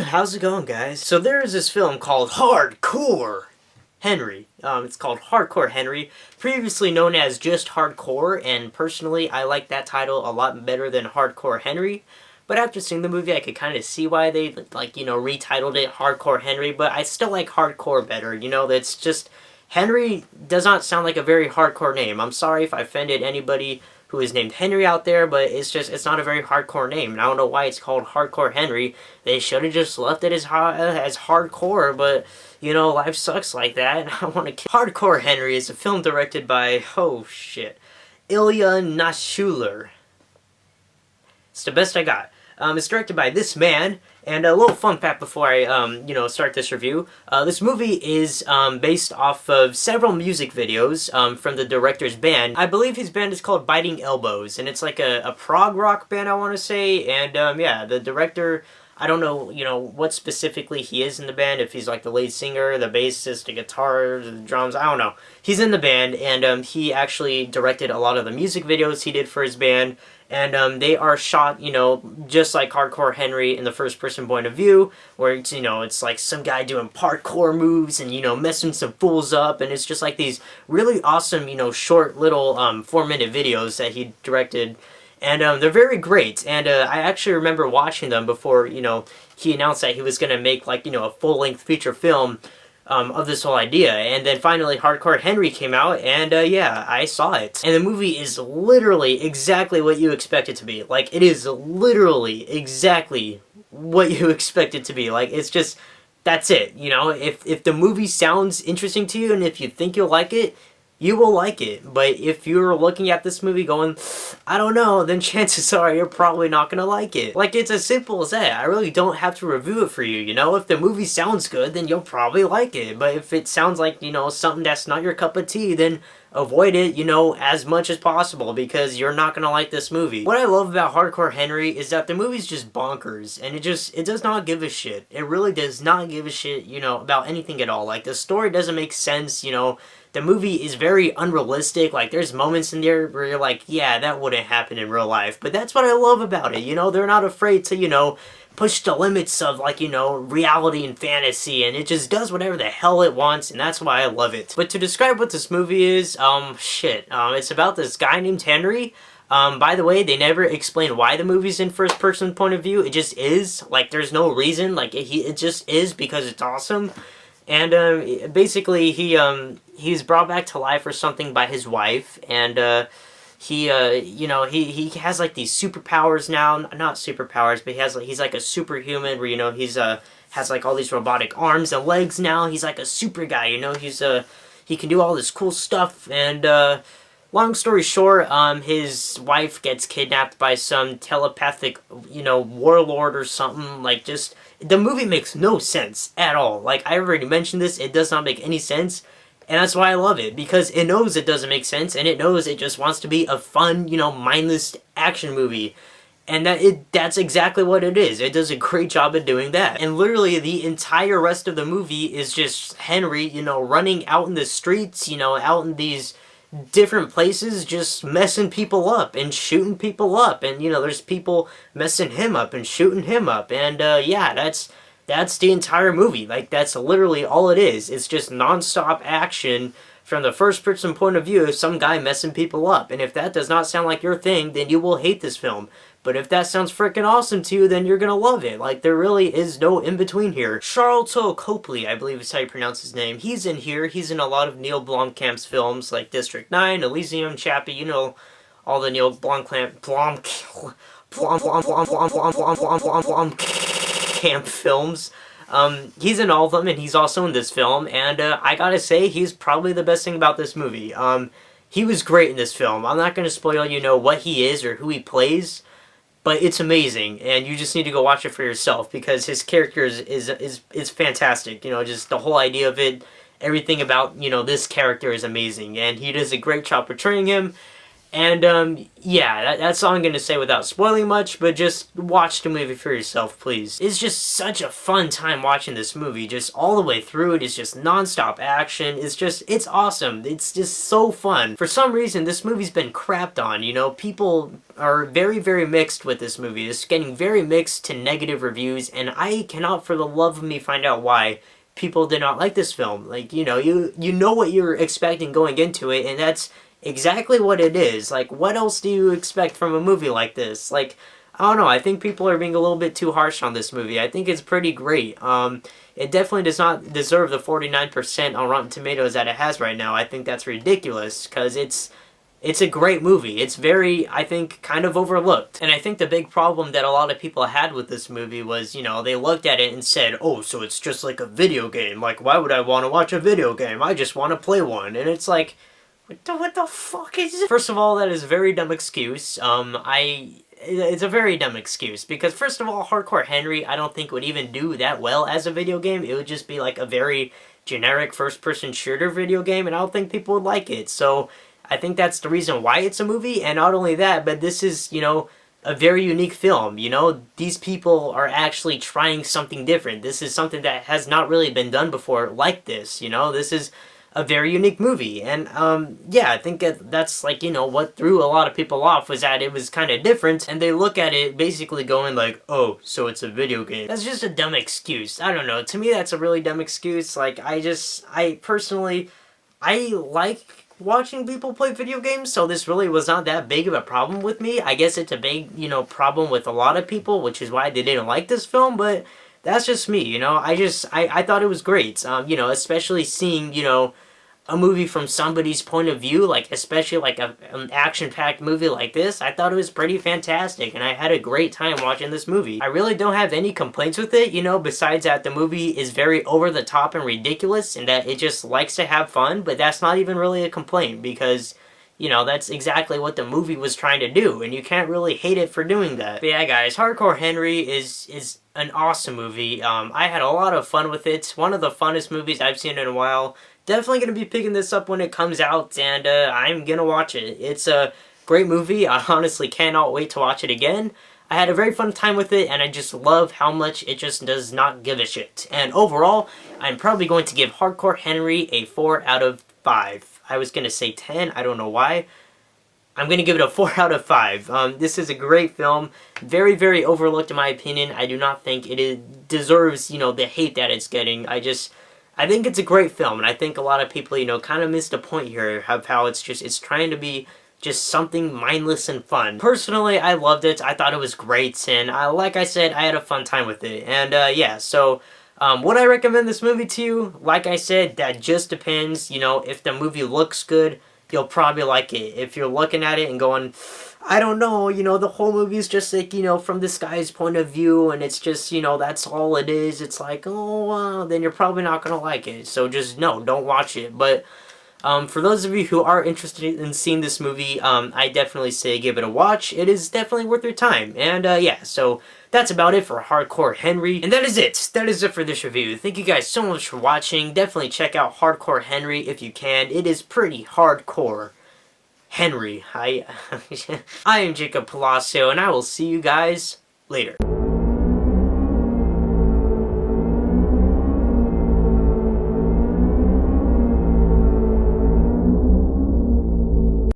How's it going, guys? So there is this film called Hardcore Henry. It's called Hardcore Henry, previously known as just Hardcore, and personally I like that title a lot better than Hardcore Henry. But after seeing the movie, I could kind of see why they, retitled it Hardcore Henry, but I still like Hardcore better. That's just, Henry does not sound like a very hardcore name. I'm sorry if I offended anybody who is named Henry out there, but it's not a very hardcore name, and I don't know why it's called Hardcore Henry. They should have just left it as hardcore, but, life sucks like that, and I want to... Hardcore Henry is a film directed by, Ilya Naishuller. It's the best I got. It's directed by this man, and a little fun fact before I, start this review. This movie is based off of several music videos from the director's band. I believe his band is called Biting Elbows, and it's like a prog rock band, I want to say. And yeah, the director, I don't know, what specifically he is in the band, if he's like the lead singer, the bassist, the guitar, the drums, I don't know. He's in the band, and he actually directed a lot of the music videos he did for his band. And they are shot, just like Hardcore Henry in the first-person point of view, where it's like some guy doing parkour moves and, messing some fools up, and it's just like these really awesome, short little 4-minute videos that he directed, and they're very great, and I actually remember watching them before, he announced that he was going to make, like, a full-length feature film of this whole idea. And then finally Hardcore Henry came out, and yeah, I saw it. And the movie is literally exactly what you expect it to be. Like, it is literally exactly what you expect it to be. Like, it's just, that's it, If the movie sounds interesting to you, and if you think you'll like it, you will like it. But if you're looking at this movie going, I don't know, then chances are you're probably not gonna like it. Like, it's as simple as that. I really don't have to review it for you, If the movie sounds good, then you'll probably like it. But if it sounds like, something that's not your cup of tea, then avoid it, as much as possible, because you're not gonna like this movie. What I love about Hardcore Henry is that the movie's just bonkers, and it does not give a shit. It really does not give a shit, about anything at all. Like, the story doesn't make sense, the movie is very unrealistic. Like, there's moments in there where you're like, yeah, that wouldn't happen in real life. But that's what I love about it, They're not afraid to, push the limits of, like, reality and fantasy, and it just does whatever the hell it wants, and that's why I love it. But to describe what this movie is, it's about this guy named Henry. By the way, they never explain why the movie's in first-person point of view. It just is. Like, there's no reason. Like, it just is because it's awesome. And basically, he's brought back to life or something by his wife, and he has like these superpowers now. Not superpowers, but he's like a superhuman where, he's has like all these robotic arms and legs now. He's like a super guy, he can do all this cool stuff. And long story short, his wife gets kidnapped by some telepathic, warlord or something. Like, just, the movie makes no sense at all. Like, I already mentioned this, it does not make any sense. And that's why I love it, because it knows it doesn't make sense, and it knows it just wants to be a fun, mindless action movie. And that's exactly what it is. It does a great job of doing that. And literally the entire rest of the movie is just Henry, running out in the streets, out in these different places, just messing people up and shooting people up. And, there's people messing him up and shooting him up. And, yeah, that's the entire movie. Like, that's literally all it is. It's just non-stop action from the first-person point of view of some guy messing people up. And if that does not sound like your thing, then you will hate this film. But if that sounds freaking awesome to you, then you're gonna love it. Like, there really is no in-between here. Charlton Copley, I believe is how you pronounce his name. He's in here. He's in a lot of Neil Blomkamp's films, like District 9, Elysium, Chappie, all the Neil Blomkamp films. He's in all of them, and he's also in this film, and I gotta say, he's probably the best thing about this movie. He was great in this film. I'm not gonna spoil, what he is or who he plays, but it's amazing, and you just need to go watch it for yourself, because his character is fantastic. Just the whole idea of it, everything about, this character is amazing, and he does a great job portraying him. And, yeah, that's all I'm gonna say without spoiling much, but just watch the movie for yourself, please. It's just such a fun time watching this movie, just all the way through it. It's just non-stop action. It's awesome. It's just so fun. For some reason, this movie's been crapped on, you know? People are very, very mixed with this movie. It's getting very mixed to negative reviews, and I cannot for the love of me find out why people did not like this film. Like, you know, you know what you're expecting going into it, and that's exactly what it is. Like, what else do you expect from a movie like this? Like, I don't know, I think people are being a little bit too harsh on this movie. I think it's pretty great. It definitely does not deserve the 49% on Rotten Tomatoes that it has right now. I think that's ridiculous, because it's a great movie. It's very, I think, kind of overlooked. And I think the big problem that a lot of people had with this movie was, you know, they looked at it and said, oh, so it's just like a video game. Like, why would I want to watch a video game? I just want to play one. And it's like, what the fuck is it? First of all, that is a very dumb excuse. It's a very dumb excuse, because first of all, Hardcore Henry I don't think would even do that well as a video game. It would just be like a very generic first-person shooter video game, and I don't think people would like it. So I think that's the reason why it's a movie, and not only that, but this is, you know, a very unique film, you know? These people are actually trying something different. This is something that has not really been done before like this, you know? This is a very unique movie, and yeah, I think that's, like, you know, what threw a lot of people off was that it was kind of different, and they look at it basically going like, oh, so it's a video game. That's just a dumb excuse. I don't know, to me that's a really dumb excuse. Like, I personally, I like watching people play video games, so this really was not that big of a problem with me. I guess it's a big, you know, problem with a lot of people, which is why they didn't like this film, but that's just me, you know? I thought it was great, you know, especially seeing, you know, a movie from somebody's point of view, like, especially like an action-packed movie like this. I thought it was pretty fantastic, and I had a great time watching this movie. I really don't have any complaints with it, you know, besides that the movie is very over-the-top and ridiculous, and that it just likes to have fun, but that's not even really a complaint, because, you know, that's exactly what the movie was trying to do, and you can't really hate it for doing that. But yeah, guys, Hardcore Henry is an awesome movie. I had a lot of fun with it. It's one of the funnest movies I've seen in a while. Definitely going to be picking this up when it comes out, and I'm going to watch it. It's a great movie. I honestly cannot wait to watch it again. I had a very fun time with it, and I just love how much it just does not give a shit. And overall, I'm probably going to give Hardcore Henry a 4 out of 5. I was going to say 10, I don't know why. I'm going to give it a 4 out of 5. This is a great film. Very, very overlooked in my opinion. I do not think it deserves, you know, the hate that it's getting. I think it's a great film, and I think a lot of people, you know, kind of missed a point here of how it's trying to be just something mindless and fun. Personally, I loved it. I thought it was great, and like I said, I had a fun time with it. And yeah, so would I recommend this movie to you? Like I said, that just depends. You know, if the movie looks good, you'll probably like it. If you're looking at it and going, I don't know, you know, the whole movie is just like, you know, from this guy's point of view, and it's just, you know, that's all it is. It's like, oh, wow, then you're probably not going to like it. So just, no, don't watch it. But for those of you who are interested in seeing this movie, I definitely say give it a watch. It is definitely worth your time. And yeah, so that's about it for Hardcore Henry. And that is it. That is it for this review. Thank you guys so much for watching. Definitely check out Hardcore Henry if you can. It is pretty hardcore. Henry. I am Jacob Palacio, and I will see you guys later.